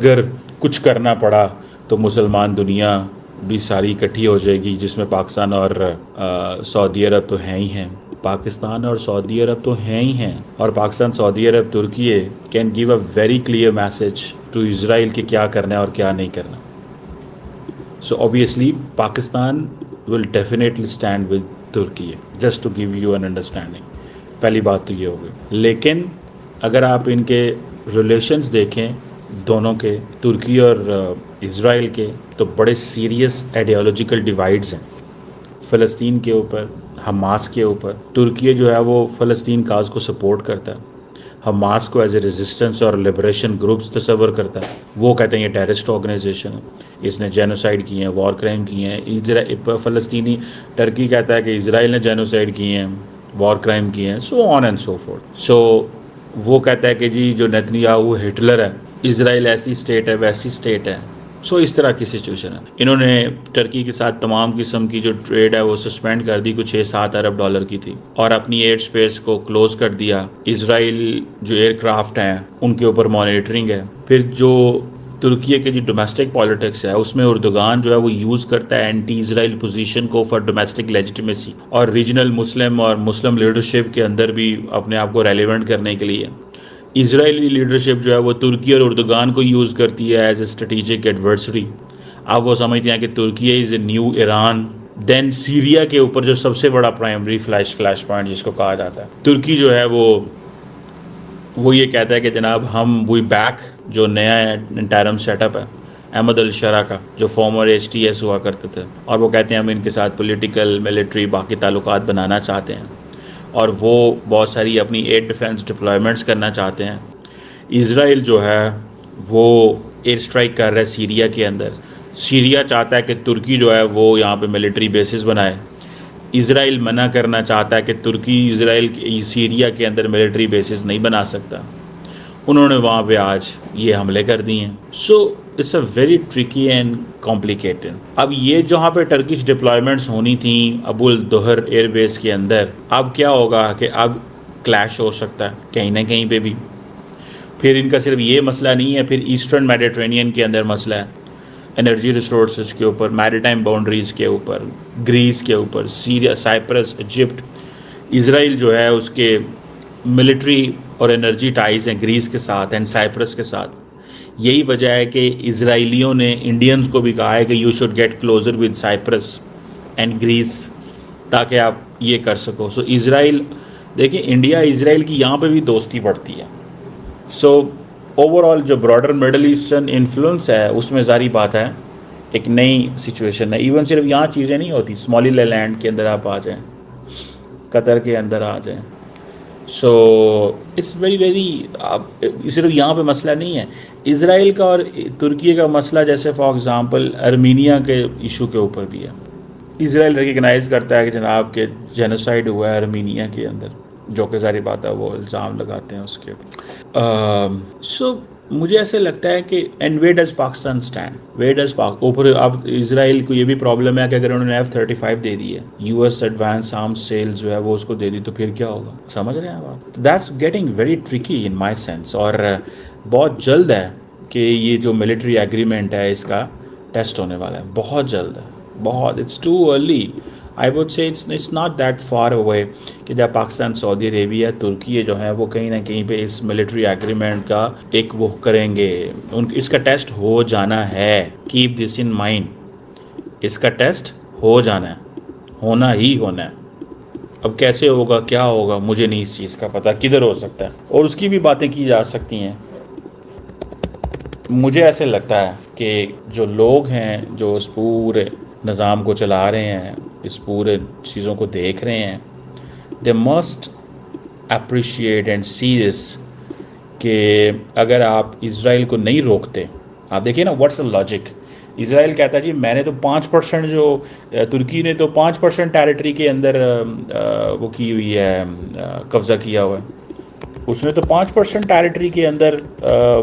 अगर कुछ करना पड़ा तो मुसलमान दुनिया भी सारी इकट्ठी हो जाएगी, जिसमें पाकिस्तान और सऊदी अरब तो हैं ही हैं। पाकिस्तान और सऊदी अरब तो हैं ही हैं, और पाकिस्तान, सऊदी अरब, तुर्की can give a very clear message to Israel कि क्या करना है और क्या नहीं करना। So obviously Pakistan will definitely stand with तुर्की, just to give you an understanding. पहली बात तो ये हो गई। लेकिन अगर आप इनके रिलेशंस देखें दोनों के, तुर्की और इज़राइल के, तो बड़े सीरियस आइडियोलॉजिकल डिवाइड्स हैं फ़लस्तीन के ऊपर, हमास के ऊपर। तुर्की जो है वो फ़लस्तीन काज को सपोर्ट करता है, हमास को एज ए रेजिस्टेंस और लिबरेशन ग्रुप्स तस्वर करता है। वो कहते हैं ये टेररिस्ट ऑर्गेनाइजेशन है, इसने जेनोसाइड किए हैं, वॉर क्राइम किए हैं। फ़लस्तीनी टर्की कहता है कि इज़राइल ने जेनोसाइड किए हैं, वॉर क्राइम किए हैं, so on and so forth. So वो कहता है कि जी जो नेतन्याहू हिटलर है, इज़राइल ऐसी स्टेट है, वैसी स्टेट है। सो इस तरह की सिचुएशन है। इन्होंने टर्की के साथ तमाम किस्म की जो ट्रेड है वो सस्पेंड कर दी, कुछ 6-7 अरब डॉलर की थी, और अपनी एयर स्पेस को क्लोज कर दिया। इज़राइल जो एयरक्राफ्ट हैं उनके ऊपर मॉनिटरिंग है। फिर जो तुर्की के जो डोमेस्टिक पॉलिटिक्स है उसमें उर्दुगान जो है वो यूज़ करता है एंटी इज़राइल पोजीशन को फॉर डोमेस्टिक लेजिटिमेसी, और रीजनल मुस्लिम और मुस्लिम लीडरशिप के अंदर भी अपने आप को रेलिवेंट करने के लिए इजरायली लीडरशिप जो है वो तुर्की और उर्दुगान को यूज़ करती है एज ए स्ट्रेटेजिक एडवर्सरी। अब वो समझते हैं कि Turkey is a new Iran. Then Syria के ऊपर जो सबसे बड़ा प्राइमरी फ्लैश पॉइंट जिसको कहा जाता है, तुर्की जो है वो ये कहता है कि जनाब हम वी बैक जो नया इंटरम सेटअप है अहमद अल शरा का, जो फॉर्मर HTS हुआ करते थे, और वो कहते हैं हम इनके साथ पॉलिटिकल, मिलिट्री, बाकी ताल्लुकात बनाना चाहते हैं, और वो बहुत सारी अपनी एयर डिफेंस डिप्लॉयमेंट्स करना चाहते हैं। इज़राइल जो है वो एयर स्ट्राइक कर रहा है सीरिया के अंदर। सीरिया चाहता है कि तुर्की जो है वो यहाँ पे मिलिट्री बेसिस बनाए। इज़राइल मना करना चाहता है कि तुर्की इज़राइल सीरिया के अंदर मिलिट्री बेसिस नहीं बना सकता। उन्होंने वहाँ पे आज ये हमले कर दिए हैं। So it's a very tricky and complicated. अब ये जहाँ पे टर्किश डिप्लॉयमेंट्स होनी थी अबुल दोहर एयरबेस के अंदर, अब क्या होगा कि अब क्लैश हो सकता है कहीं ना कहीं पे भी। फिर इनका सिर्फ ये मसला नहीं है, फिर ईस्टर्न मेडिटेरेनियन के अंदर मसला है, एनर्जी रिसोर्सेज के ऊपर, मैरीटाइम बाउंड्रीज़ के ऊपर, ग्रीस के ऊपर, सीरिया, साइप्रस, इजिप्ट। इज़राइल जो है उसके मिलिट्री और एनर्जी टाइज हैं ग्रीस के साथ एंड साइप्रस के साथ। यही वजह है कि इज़राइलियों ने इंडियंस को भी कहा है कि you should get closer with Cyprus and Greece, ताकि आप ये कर सको। सो इज़राइल, देखिए इंडिया इज़राइल की यहाँ पे भी दोस्ती बढ़ती है। सो ओवरऑल जो ब्रॉडर मिडल ईस्टर्न इन्फ्लुएंस है उसमें ज़ारी बात है एक नई सिचुएशन है। इवन सिर्फ यहाँ चीज़ें नहीं होती, सोमालीलैंड के अंदर आप आ जाएं, कतर के अंदर आ जाएं। सो इट्स वेरी सिर्फ यहाँ पे मसला नहीं है इज़राइल का और तुर्की का मसला, जैसे फॉर एग्ज़ाम्पल अर्मीनिया के इशू के ऊपर भी है। इज़राइल रिकग्नाइज़ करता है कि जनाब के जेनोसाइड हुआ है अर्मीनिया के अंदर, जो कि सारी बात है वो इल्ज़ाम लगाते हैं उसके ऊपर। सो मुझे ऐसे लगता है कि and way does Pakistan stand, way does ऊपर। अब इज़राइल को ये भी प्रॉब्लम है कि अगर उन्होंने F-35 दे दी है, US एडवांस आर्म्स सेल्स जो है वो उसको दे दी, तो फिर क्या होगा? समझ रहे हैं आप? तो that's getting very tricky in my sense. और बहुत जल्द है कि ये जो मिलिट्री एग्रीमेंट है इसका टेस्ट होने वाला है, बहुत जल्द है, बहुत। It's too early, I would say it's not that far away कि जब पाकिस्तान, सऊदी अरेबिया, तुर्की जो है वो कहीं ना कहीं पे इस मिलिट्री एग्रीमेंट का एक वो करेंगे। इसका टेस्ट हो जाना है, कीप दिस इन माइंड, इसका टेस्ट हो जाना है, होना ही होना है। अब कैसे होगा, क्या होगा, मुझे नहीं इस चीज़ का पता, किधर हो सकता है, और उसकी भी बातें की जा सकती हैं। मुझे ऐसे लगता है कि जो लोग हैं जो इस पूरे निज़ाम को चला रहे हैं, इस पूरे चीज़ों को देख रहे हैं, they must appreciate and see this कि अगर आप इज़राइल को नहीं रोकते, आप देखिए ना व्हाट्स द लॉजिक। इज़राइल कहता है जी मैंने तो 5% जो तुर्की ने तो 5% टेरिटरी के अंदर वो की हुई है, कब्ज़ा किया हुआ है, उसने तो 5% टेरिटरी के अंदर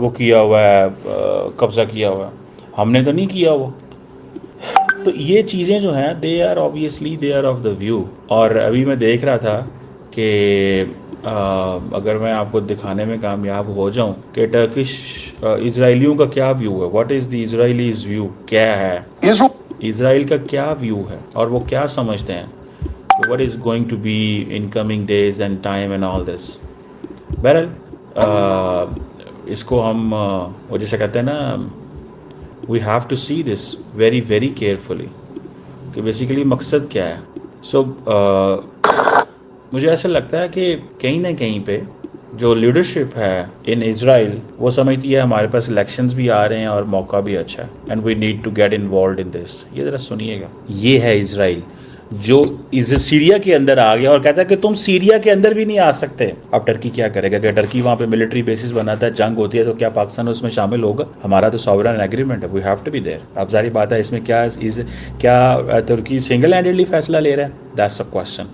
वो किया हुआ है, कब्ज़ा किया हुआ है, हमने तो नहीं किया हुआ। तो ये चीज़ें जो हैं they are obviously they are of the view. और अभी मैं देख रहा था कि अगर मैं आपको दिखाने में कामयाब हो जाऊं कि टर्किश इसराइलियों का क्या व्यू है, what is the Israelis view, क्या है इसराइल का क्या व्यू है और वो क्या समझते हैं कि what is going to be in coming days and time and all this. बहरहाल इसको हम वो जैसे कहते हैं ना, we have to see this very very carefully कि बेसिकली मकसद क्या है। सो मुझे ऐसा लगता है कि कहीं ना कहीं पे जो लीडरशिप है इन इज़राइल वो समझती है हमारे पास इलेक्शंस भी आ रहे हैं और मौका भी अच्छा है and we need to get involve in this. ये ज़रा सुनिएगा, ये है इज़राइल जो सीरिया के अंदर आ गया और कहता है कि तुम सीरिया के अंदर भी नहीं आ सकते। अब टर्की क्या करेगा? क्या टर्की वहाँ पे मिलिट्री बेसिस बनाता है, जंग होती है तो क्या पाकिस्तान उसमें शामिल होगा? हमारा तो सॉवरेन एग्रीमेंट है, we have to be there. अब सारी बात है इसमें क्या तुर्की सिंगल हैंडेडली फैसला ले रहा है? That's a question,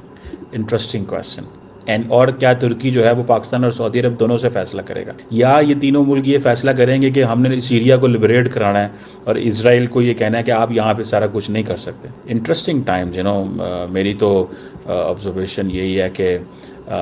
interesting question. And और क्या तुर्की जो है वो पाकिस्तान और सऊदी अरब दोनों से फैसला करेगा, या ये तीनों मुल्क ये फैसला करेंगे कि हमने सीरिया को लिबरेट कराना है और इज़राइल को ये कहना है कि आप यहाँ पे सारा कुछ नहीं कर सकते। Interesting times, you know. मेरी तो ऑब्जर्वेशन यही है कि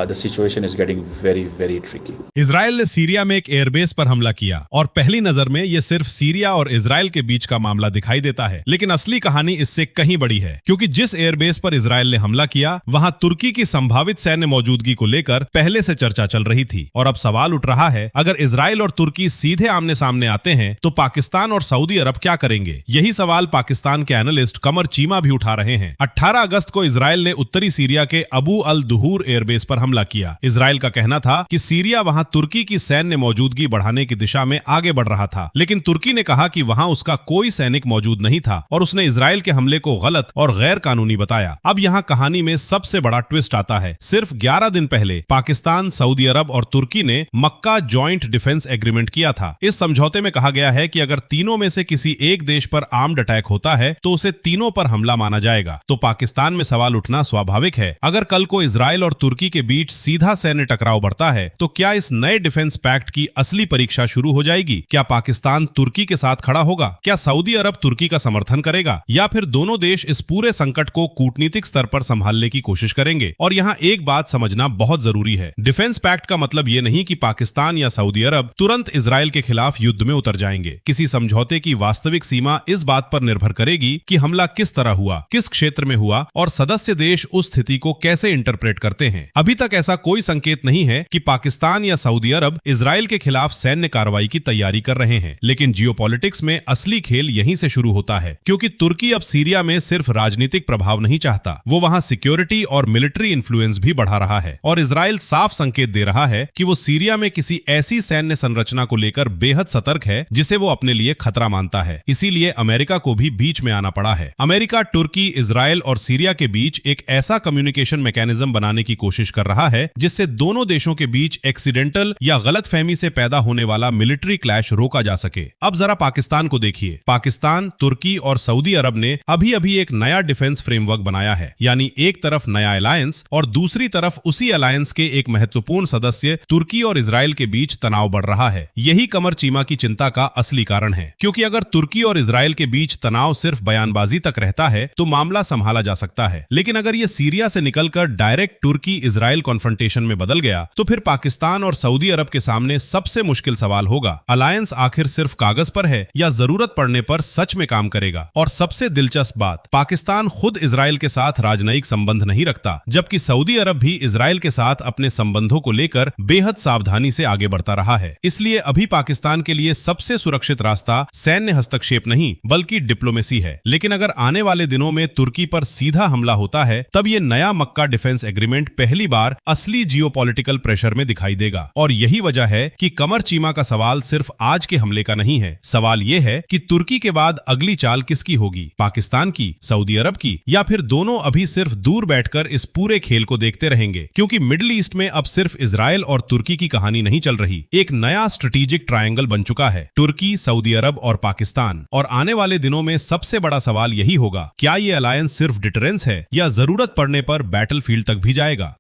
the situation is getting very very tricky। Israel ने सीरिया में एक एयरबेस पर हमला किया और पहली नजर में यह सिर्फ सीरिया और इजराइल के बीच का मामला दिखाई देता है, लेकिन असली कहानी इससे कहीं बड़ी है, क्योंकि जिस एयरबेस पर इजराइल ने हमला किया वहां तुर्की की संभावित सैन्य मौजूदगी को लेकर पहले से चर्चा चल रही थी। और अब सवाल उठ रहा है, अगर इजराइल और तुर्की सीधे आमने सामने आते हैं तो पाकिस्तान और सऊदी अरब क्या करेंगे? यही सवाल पाकिस्तान के एनालिस्ट कमर चीमा भी उठा रहे हैं। 18 अगस्त को इजराइल ने उत्तरी सीरिया के अबू अल दुहूर एयरबेस पर हमला किया। इजराइल का कहना था कि सीरिया वहां तुर्की की सैन्य मौजूदगी बढ़ाने की दिशा में आगे बढ़ रहा था, लेकिन तुर्की ने कहा कि वहां उसका कोई सैनिक मौजूद नहीं था और उसने इजराइल के हमले को गलत और गैर कानूनी बताया। अब यहां कहानी में सबसे बड़ा ट्विस्ट आता है। सिर्फ 11 दिन पहले पाकिस्तान, सऊदी अरब और तुर्की ने मक्का जॉइंट डिफेंस एग्रीमेंट किया था। इस समझौते में कहा गया है कि अगर तीनों में से किसी एक देश पर आर्म्ड अटैक होता है तो उसे तीनों पर हमला माना जाएगा। तो पाकिस्तान में सवाल उठना स्वाभाविक है, अगर कल को इजराइल और तुर्की के बीच सीधा सैन्य टकराव बढ़ता है तो क्या इस नए डिफेंस पैक्ट की असली परीक्षा शुरू हो जाएगी? क्या पाकिस्तान तुर्की के साथ खड़ा होगा? क्या सऊदी अरब तुर्की का समर्थन करेगा? या फिर दोनों देश इस पूरे संकट को कूटनीतिक स्तर पर संभालने की कोशिश करेंगे? और यहाँ एक बात समझना बहुत जरूरी है, डिफेंस पैक्ट का मतलब ये नहीं कि पाकिस्तान या सऊदी अरब तुरंत इजराइल के खिलाफ युद्ध में उतर जाएंगे। किसी समझौते की वास्तविक सीमा इस बात पर निर्भर करेगी कि हमला किस तरह हुआ, किस क्षेत्र में हुआ और सदस्य देश उस स्थिति को कैसे इंटरप्रेट करते हैं। अभी तक ऐसा कोई संकेत नहीं है कि पाकिस्तान या सऊदी अरब इजराइल के खिलाफ सैन्य कार्रवाई की तैयारी कर रहे हैं, लेकिन जियोपॉलिटिक्स में असली खेल यहीं से शुरू होता है, क्योंकि तुर्की अब सीरिया में सिर्फ राजनीतिक प्रभाव नहीं चाहता, वो वहां सिक्योरिटी और मिलिट्री इन्फ्लुएंस भी बढ़ा रहा है। और इजराइल साफ संकेत दे रहा है कि वो सीरिया में किसी ऐसी सैन्य संरचना को लेकर बेहद सतर्क है जिसे वो अपने लिए खतरा मानता है। इसीलिए अमेरिका को भी बीच में आना पड़ा है। अमेरिका तुर्की, इजराइल और सीरिया के बीच एक ऐसा कम्युनिकेशन मैकेनिज्म बनाने की कोशिश कर रहा है जिससे दोनों देशों के बीच एक्सीडेंटल या गलतफहमी से पैदा होने वाला मिलिट्री क्लैश रोका जा सके। अब जरा पाकिस्तान को देखिए। पाकिस्तान, तुर्की और सऊदी अरब ने अभी अभी एक नया डिफेंस फ्रेमवर्क बनाया है, यानी एक तरफ नया अलायंस और दूसरी तरफ उसी अलायंस के एक महत्वपूर्ण सदस्य तुर्की और इजराइल के बीच तनाव बढ़ रहा है। यही कमर चीमा की चिंता का असली कारण है, क्योंकि अगर तुर्की और इजराइल के बीच तनाव सिर्फ बयानबाजी तक रहता है तो मामला संभाला जा सकता है, लेकिन अगर यह सीरिया से निकलकर डायरेक्ट तुर्की इजराइल कॉन्फ्रंटेशन में बदल गया तो फिर पाकिस्तान और सऊदी अरब के सामने सबसे मुश्किल सवाल होगा, अलायंस आखिर सिर्फ कागज पर है या जरूरत पड़ने पर सच में काम करेगा। और सबसे दिलचस्प बात, पाकिस्तान खुद इजराइल के साथ राजनयिक संबंध नहीं रखता, जबकि सऊदी अरब भी इजराइल के साथ अपने संबंधों को लेकर बेहद सावधानी से आगे बढ़ता रहा है। इसलिए अभी पाकिस्तान के लिए सबसे सुरक्षित रास्ता सैन्य हस्तक्षेप नहीं बल्कि डिप्लोमेसी है। लेकिन अगर आने वाले दिनों में तुर्की पर सीधा हमला होता है तब ये नया मक्का डिफेंस एग्रीमेंट पहली बार असली जियोपॉलिटिकल प्रेशर में दिखाई देगा। और यही वजह है कि कमर चीमा का सवाल सिर्फ आज के हमले का नहीं है। सवाल यह है कि तुर्की के बाद अगली चाल किसकी होगी, पाकिस्तान की, सऊदी अरब की, या फिर दोनों अभी सिर्फ दूर बैठकर इस पूरे खेल को देखते रहेंगे? क्योंकि मिडिल ईस्ट में अब सिर्फ इजराइल और तुर्की की कहानी नहीं चल रही, एक नया स्ट्रेटेजिक ट्रायंगल बन चुका है, तुर्की, सऊदी अरब और पाकिस्तान। और आने वाले दिनों में सबसे बड़ा सवाल यही होगा, क्या ये अलायंस सिर्फ डिटरेंस है या जरूरत पड़ने पर बैटलफील्ड तक भी जाएगा?